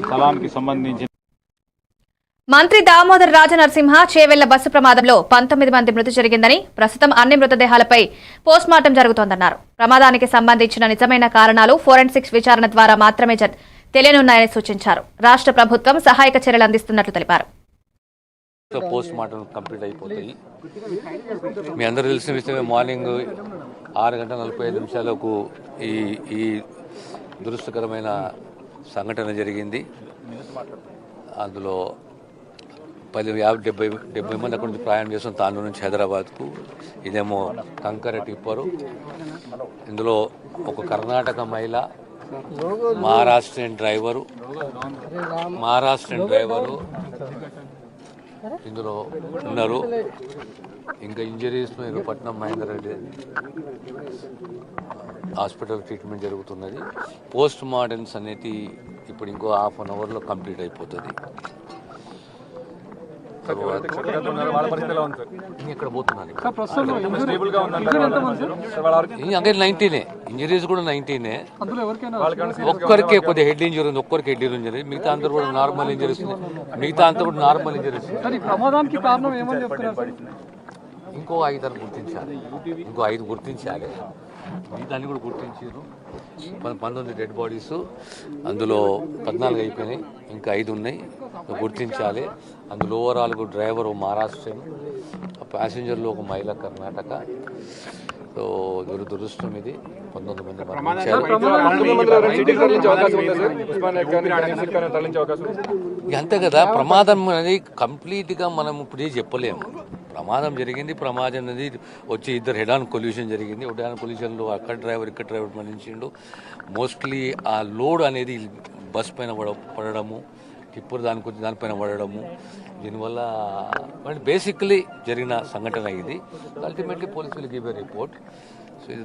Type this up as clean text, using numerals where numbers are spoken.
స్థలానికి సంబంధించి మంత్రి దామోదర్ రాజనరసింహ చేవెళ్ల బస్సు ప్రమాదంలో 19 మంది మృతి జరిగిందని, ప్రస్తుతం అన్ని మృతదేహాలపై పోస్టుమార్టం జరుగుతోందన్నారు. ప్రమాదానికి సంబంధించిన నిజమైన కారణాలు ఫోరెన్సిక్స్ విచారణ ద్వారా మాత్రమే తెలియనున్నాయని సూచించారు. రాష్ట్ర ప్రభుత్వం సహాయక చర్యలు అందిస్తున్నట్లు తెలిపారు. పోస్ట్ మార్టం కంప్లీట్ అయిపోతాయి. మీ అందరూ తెలిసిన విషయమే, మార్నింగ్ 6:45 ఈ దురదృష్టకరమైన సంఘటన జరిగింది. అందులో 70 మంది అక్కడి నుంచి ప్రయాణం చేస్తాం, తాండూరు నుంచి హైదరాబాద్కు. ఇదేమో కంకర టిప్పరు. ఇందులో ఒక కర్ణాటక మహిళ, మహారాష్ట్రన్ డ్రైవరు ఇందులో ఉన్నారు. ఇంకా ఇంజరీస్ పట్నం మహేందర్ రెడ్డి హాస్పిటల్ ట్రీట్మెంట్ జరుగుతున్నది. పోస్ట్ మార్టమ్స్ అనేది ఇప్పుడు ఇంకో ½ అన్ అవర్లో కంప్లీట్ అయిపోతుంది. ఇక్కడ పోతున్నారు అదే 19 ఇంజరీస్ కూడా 19. ఒక్కరికే కొద్దిగా హెడ్ ఇంజరీ ఉంది, ఒక్కరికి హెడ్ ఇంజరీ, మిగతా అందరూ కూడా నార్మల్ ఇంజరీస్. ఇంకో 5 గుర్తించాలి, ఇంకో 5 గుర్తించాలి. మిగతాన్ని కూడా గుర్తించారు. 19 డెడ్ బాడీస్, అందులో 14 అయిపోయినాయి, ఇంకా 5 ఉన్నాయి, గుర్తించాలి. అందులో ఓవరాల్ డ్రైవర్ మహారాష్ట్ర, ప్యాసింజర్లు ఒక మహిళ కర్ణాటక. సో దురదృష్టం ఇది. 19 మంది అంతే కదా. ప్రమాదం అనేది కంప్లీట్గా మనం ఇప్పుడు చెప్పలేము. ప్రమాదం జరిగింది, ప్రమాదం అనేది వచ్చి ఇద్దరు హెడ్ ఆన్ కొల్యూషన్ జరిగింది. హెడ్ ఆన్ కొల్యూషన్లో అక్కడ డ్రైవర్ ఇక్కడ డ్రైవర్ మరణించిండు. మోస్ట్లీ ఆ లోడ్ అనేది బస్ పైన పడడము, టిప్పర్ దానిపైన పడడము, దీనివల్ల బేసిక్లీ జరిగిన సంఘటన ఇది. Ultimately police will give a report. So ఇది